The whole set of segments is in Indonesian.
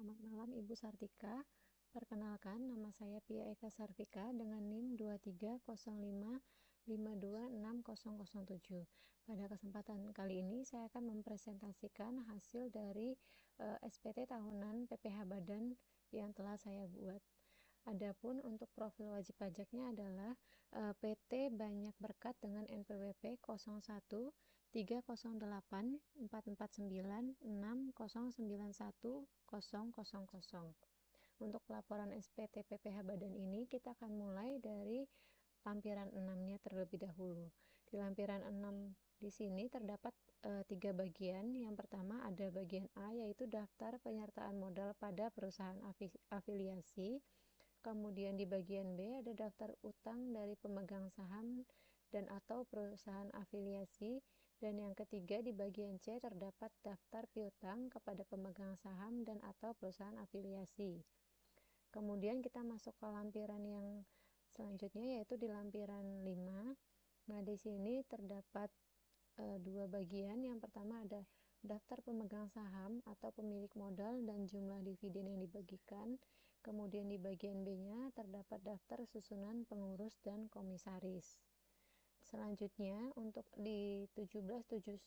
Selamat malam Ibu Sartika. Perkenalkan, nama saya Pia Eka Sarvika dengan NIM 2305526007. Pada kesempatan kali ini saya akan mempresentasikan hasil dari SPT tahunan PPh Badan yang telah saya buat. Adapun untuk profil wajib pajaknya adalah PT Banyak Berkat dengan NPWP 01 308 449 6091 000. Untuk pelaporan SPT PPh Badan ini kita akan mulai dari lampiran 6-nya terlebih dahulu. Di lampiran 6 di sini terdapat 3 bagian. Yang pertama ada bagian A, yaitu daftar penyertaan modal pada perusahaan afiliasi. Kemudian di bagian B ada daftar utang dari pemegang saham dan atau perusahaan afiliasi. Dan yang ketiga di bagian C terdapat daftar piutang kepada pemegang saham dan atau perusahaan afiliasi. Kemudian kita masuk ke lampiran yang selanjutnya, yaitu di lampiran 5. Nah, di sini terdapat dua bagian. Yang pertama ada daftar pemegang saham atau pemilik modal dan jumlah dividen yang dibagikan. Kemudian di bagian B-nya terdapat daftar susunan pengurus dan komisaris. Selanjutnya untuk di 1771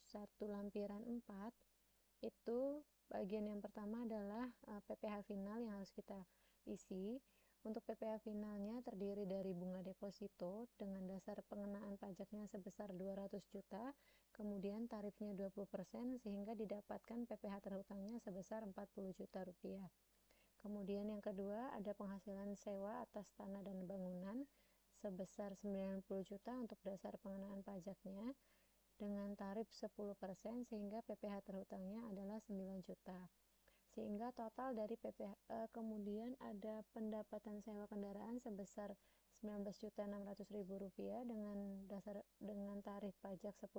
lampiran 4 itu bagian yang pertama adalah PPh final yang harus kita isi. Untuk PPh finalnya terdiri dari bunga deposito dengan dasar pengenaan pajaknya sebesar 200 juta, kemudian tarifnya 20% sehingga didapatkan PPh terhutangnya sebesar 40 juta rupiah. Kemudian yang kedua ada penghasilan sewa atas tanah dan bangunan sebesar 90 juta untuk dasar pengenaan pajaknya dengan tarif 10% sehingga PPh terhutangnya adalah 9 juta. Sehingga total dari PPh kemudian ada pendapatan sewa kendaraan sebesar 19.600.000 rupiah dengan tarif pajak 10%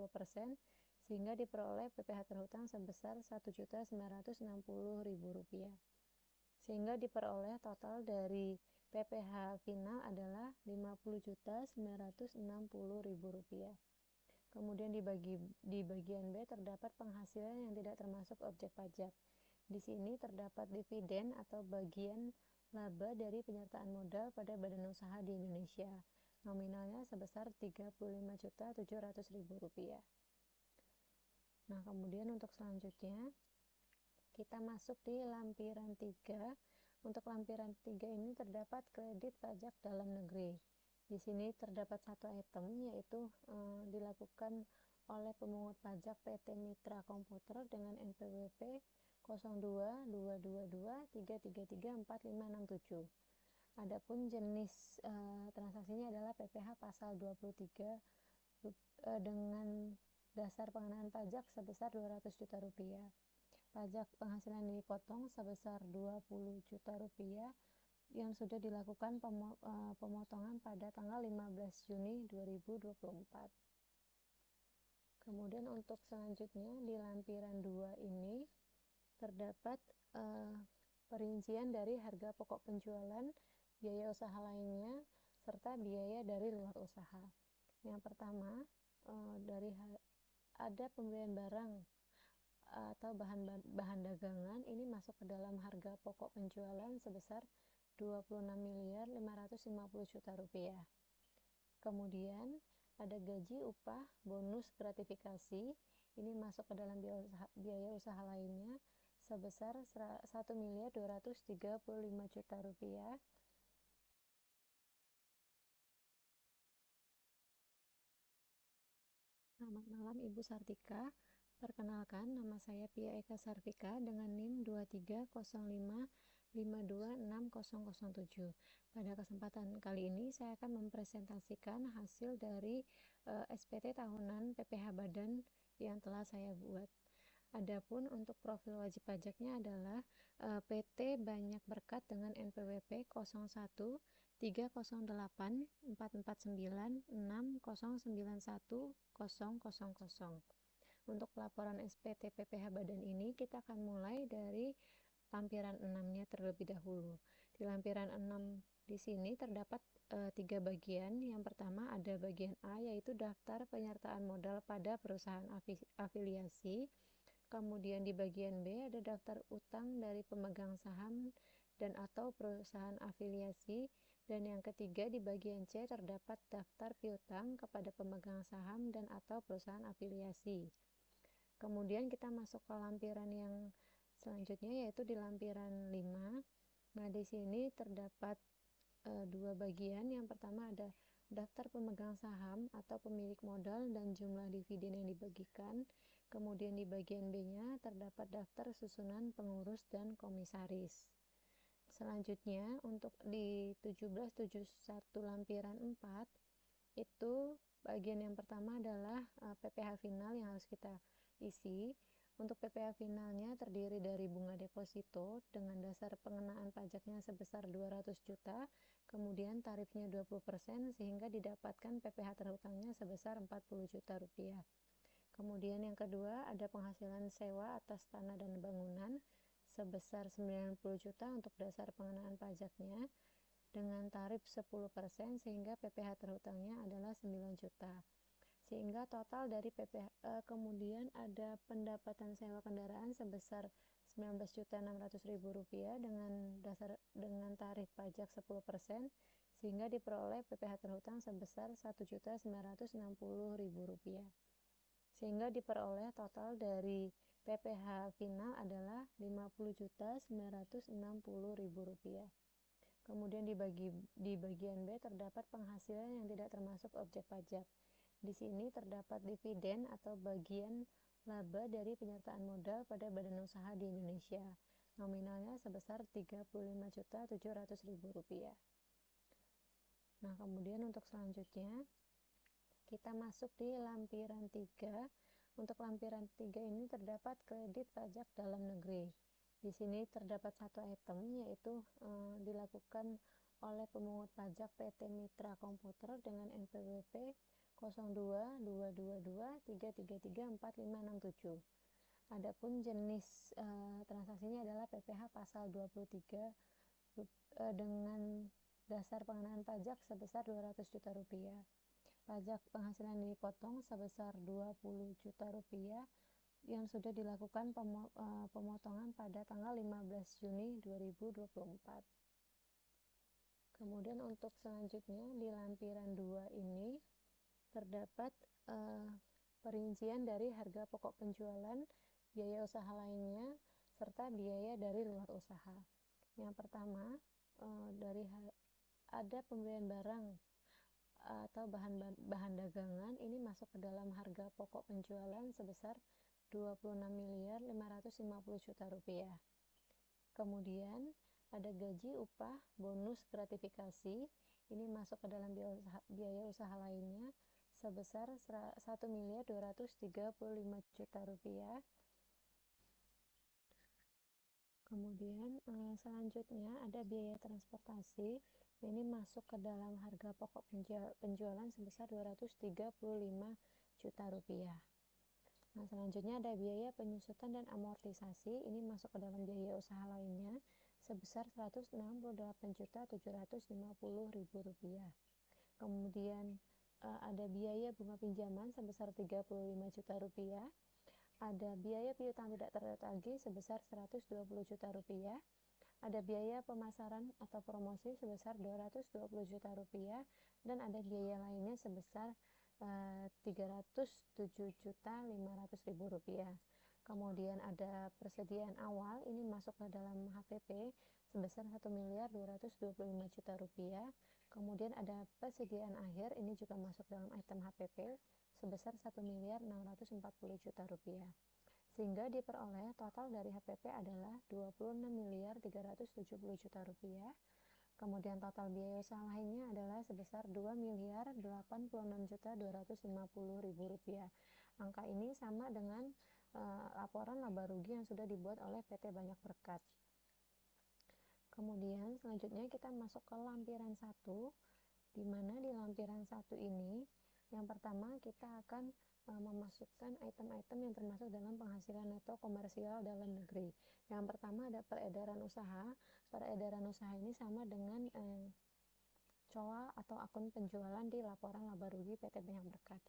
sehingga diperoleh PPh terhutang sebesar 1.960.000 rupiah. Sehingga diperoleh total dari PPh final adalah 50.960.000 rupiah. Kemudian di bagian B terdapat penghasilan yang tidak termasuk objek pajak. Di sini terdapat dividen atau bagian laba dari penyertaan modal pada badan usaha di Indonesia. Nominalnya sebesar 35.700.000 rupiah. Nah, kemudian untuk selanjutnya kita masuk di lampiran 3. Untuk lampiran 3 ini terdapat kredit pajak dalam negeri. Di sini terdapat satu item, yaitu dilakukan oleh pemungut pajak PT Mitra Komputer dengan NPWP 022223334567. Adapun jenis transaksinya adalah PPh pasal 23 dengan dasar pengenaan pajak sebesar 200 juta rupiah. Pajak penghasilan yang dipotong sebesar 20 juta rupiah yang sudah dilakukan pemotongan pada tanggal 15 Juni 2024. Kemudian untuk selanjutnya di lampiran 2 ini terdapat perincian dari harga pokok penjualan, biaya usaha lainnya, serta biaya dari luar usaha. Yang pertama, ada pembelian barang atau bahan dagangan ini masuk ke dalam harga pokok penjualan sebesar 26.550 juta rupiah. Kemudian ada gaji, upah, bonus, gratifikasi ini masuk ke dalam biaya usaha lainnya sebesar 1.235 juta rupiah. Selamat malam Ibu Sartika. Perkenalkan, nama saya Pia Eka Sarvika dengan NIM 2305526007. Pada kesempatan kali ini saya akan mempresentasikan hasil dari SPT tahunan PPh Badan yang telah saya buat. Adapun untuk profil wajib pajaknya adalah PT Banyak Berkat dengan NPWP 01 308 449 6091 000. Untuk pelaporan SPT PPh Badan ini kita akan mulai dari lampiran 6-nya terlebih dahulu. Di lampiran 6 di sini terdapat 3 bagian. Yang pertama ada bagian A, yaitu daftar penyertaan modal pada perusahaan afiliasi. Kemudian di bagian B ada daftar utang dari pemegang saham dan atau perusahaan afiliasi. Dan yang ketiga di bagian C terdapat daftar piutang kepada pemegang saham dan atau perusahaan afiliasi. Kemudian kita masuk ke lampiran yang selanjutnya, yaitu di lampiran 5. Nah, di sini terdapat dua bagian. Yang pertama ada daftar pemegang saham atau pemilik modal dan jumlah dividen yang dibagikan. Kemudian di bagian B-nya terdapat daftar susunan pengurus dan komisaris. Selanjutnya untuk di 1771 lampiran 4 itu bagian yang pertama adalah PPh final yang harus kita isi. Untuk PPh finalnya terdiri dari bunga deposito dengan dasar pengenaan pajaknya sebesar 200 juta, kemudian tarifnya 20% sehingga didapatkan PPh terhutangnya sebesar 40 juta rupiah. Kemudian yang kedua ada penghasilan sewa atas tanah dan bangunan sebesar 90 juta untuk dasar pengenaan pajaknya dengan tarif 10% sehingga PPh terhutangnya adalah 9 juta. Sehingga total dari PPh kemudian ada pendapatan sewa kendaraan sebesar 19.600.000 rupiah dengan tarif pajak 10% sehingga diperoleh PPh terhutang sebesar 1.960.000 rupiah. Sehingga diperoleh total dari PPh final adalah 50.960.000 rupiah. Kemudian di bagian B terdapat penghasilan yang tidak termasuk objek pajak. Di sini terdapat dividen atau bagian laba dari penyertaan modal pada badan usaha di Indonesia. Nominalnya sebesar 35.700.000 rupiah. Nah, kemudian untuk selanjutnya kita masuk di lampiran 3. Untuk lampiran 3 ini terdapat kredit pajak dalam negeri. Di sini terdapat satu item, yaitu dilakukan oleh pemungut pajak PT Mitra Komputer dengan NPWP 022223334567. Adapun jenis transaksinya adalah PPh pasal 23 dengan dasar pengenaan pajak sebesar 200 juta rupiah. Pajak penghasilan yang dipotong sebesar 20 juta rupiah yang sudah dilakukan pemotongan pada tanggal 15 Juni 2024. Kemudian untuk selanjutnya di lampiran 2 ini terdapat perincian dari harga pokok penjualan, biaya usaha lainnya, serta biaya dari luar usaha. Yang pertama ada pembelian barang atau bahan dagangan ini masuk ke dalam harga pokok penjualan sebesar 26.550 juta rupiah. Kemudian ada gaji, upah, bonus, gratifikasi ini masuk ke dalam biaya usaha lainnya sebesar 1.235 juta rupiah. Kemudian selanjutnya ada biaya transportasi, ini masuk ke dalam harga pokok penjualan sebesar 235 juta rupiah. Nah, selanjutnya ada biaya penyusutan dan amortisasi, ini masuk ke dalam biaya usaha lainnya sebesar 168.750.000 rupiah. Kemudian ada biaya bunga pinjaman sebesar 35 juta rupiah. Ada biaya piutang tidak tertagih sebesar 120 juta rupiah. Ada biaya pemasaran atau promosi sebesar 220 juta rupiah. Dan ada biaya lainnya sebesar 307.500.000 rupiah. Kemudian ada persediaan awal, ini masuk ke dalam HPP sebesar 1.225 juta rupiah. Kemudian ada persediaan akhir, ini juga masuk dalam item HPP sebesar 1.640 juta rupiah. Sehingga diperoleh total dari HPP adalah 26.370 juta rupiah. Kemudian total biaya usaha lainnya adalah sebesar 2.086.250.000 rupiah. Angka ini sama dengan laporan laba rugi yang sudah dibuat oleh PT Banyak Berkat. Kemudian selanjutnya kita masuk ke lampiran 1, di mana di lampiran 1 ini yang pertama kita akan memasukkan item-item yang termasuk dalam penghasilan neto komersial dalam negeri. Yang pertama ada peredaran usaha. Peredaran usaha ini sama dengan COA atau akun penjualan di laporan laba rugi PT Banyak Berkat.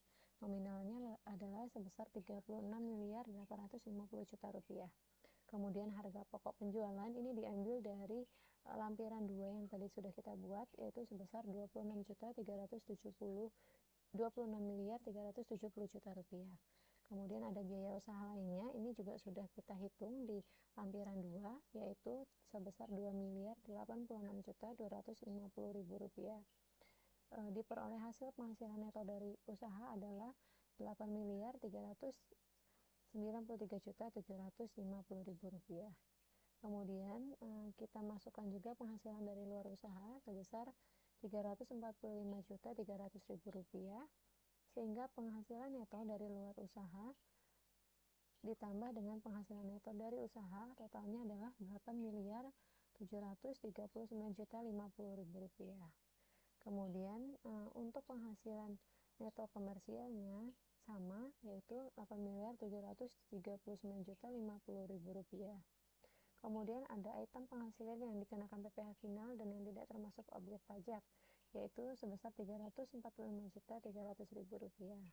Nominalnya adalah sebesar 36.850 juta rupiah. Kemudian harga pokok penjualan ini diambil dari lampiran 2 yang tadi sudah kita buat, yaitu sebesar 26.370 juta rupiah. Kemudian ada biaya usaha lainnya, ini juga sudah kita hitung di lampiran 2, yaitu sebesar 2.086.250.000 rupiah. Diperoleh hasil penghasilan neto dari usaha adalah 8.393.750.000 rupiah. Kemudian kita masukkan juga penghasilan dari luar usaha sebesar 345.300.000 rupiah, sehingga penghasilan neto dari luar usaha ditambah dengan penghasilan neto dari usaha totalnya adalah 8.739.050.000 rupiah. Kemudian untuk penghasilan neto komersialnya sama, yaitu 8.739.050.000 rupiah. Kemudian ada item penghasilan yang dikenakan PPh final dan yang tidak termasuk objek pajak, yaitu sebesar 345.300.000 rupiah.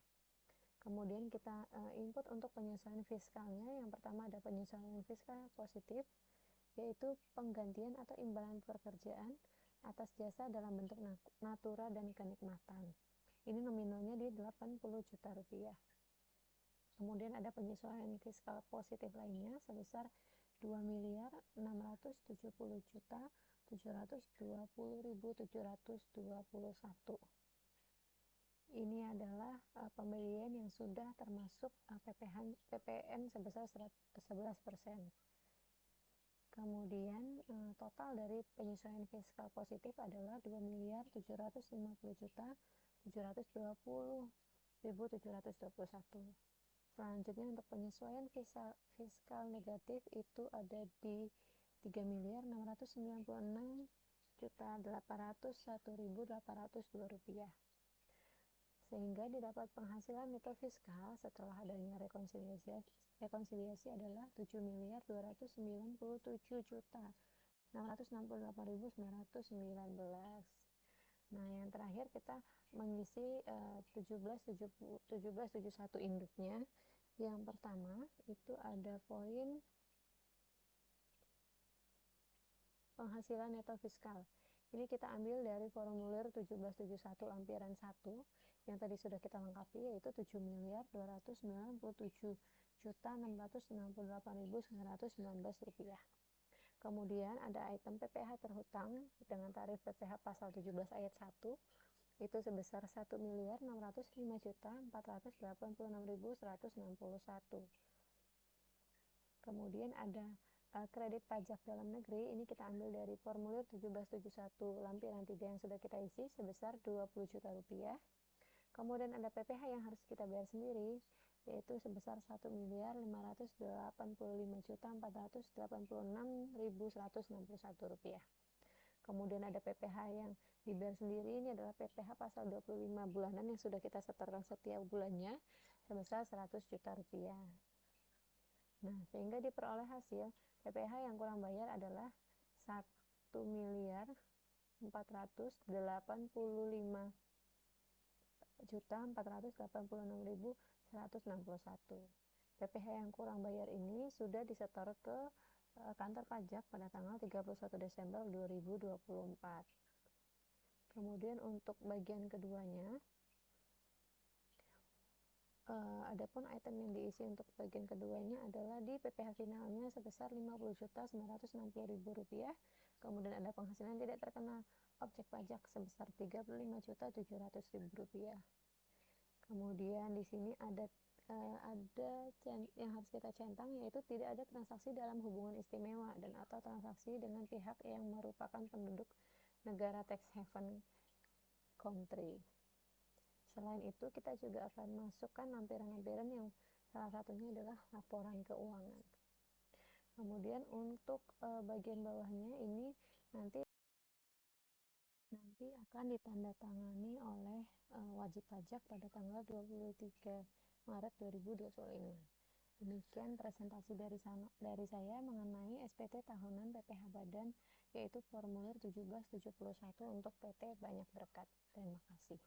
Kemudian kita input untuk penyesuaian fiskalnya. Yang pertama ada penyesuaian fiskal positif, yaitu penggantian atau imbalan pekerjaan atas jasa dalam bentuk natura dan kenikmatan. Ini nominalnya di 80 juta rupiah. Kemudian ada penyesuaian fiskal positif lainnya sebesar 2.670.720.721. Ini adalah pembelian yang sudah termasuk PPN sebesar 11%. Kemudian total dari penyesuaian fiskal positif adalah 2.750.720.721. Selanjutnya untuk penyesuaian fiskal negatif itu ada di 3.696.801.802 rupiah. Sehingga didapat penghasilan neto fiskal setelah adanya rekonsiliasi adalah 7.209.668.919. Nah, yang terakhir kita mengisi 1771 induknya. Yang pertama itu ada poin penghasilan neto fiskal. Ini kita ambil dari formulir 1771 lampiran 1 yang tadi sudah kita lengkapi, yaitu 7.297.668.919 rupiah. Kemudian ada item PPh terhutang dengan tarif PPh pasal 17 ayat 1 itu sebesar 1.605.486.161. Kemudian ada kredit pajak dalam negeri, ini kita ambil dari formulir 1771 lampiran 3 yang sudah kita isi sebesar 20 juta rupiah. Kemudian ada PPh yang harus kita bayar sendiri, yaitu sebesar 1.585.486.161 rupiah. Kemudian ada PPh yang dibayar sendiri, ini adalah PPh pasal 25 bulanan yang sudah kita setorkan setiap bulannya sebesar 100 juta rupiah. Nah, sehingga diperoleh hasil PPh yang kurang bayar adalah 1.485.486.161. PPh yang kurang bayar ini sudah disetor ke kantor pajak pada tanggal 31 Desember 2024. Kemudian untuk bagian keduanya, adapun item yang diisi untuk bagian keduanya adalah di PPh finalnya sebesar 50.960.000 rupiah. Kemudian ada penghasilan tidak terkena objek pajak sebesar 35.700.000 rupiah. Kemudian di sini ada yang harus kita centang, yaitu tidak ada transaksi dalam hubungan istimewa dan atau transaksi dengan pihak yang merupakan penduduk negara tax haven country. Selain itu, kita juga akan masukkan lampiran-lampiran yang salah satunya adalah laporan keuangan. Kemudian untuk bagian bawahnya ini nanti akan ditandatangani oleh wajib pajak pada tanggal 23 Maret 2025. Demikian presentasi dari saya mengenai SPT tahunan PPh Badan, yaitu formulir 1771 untuk PT Banyak Berkat. Terima kasih.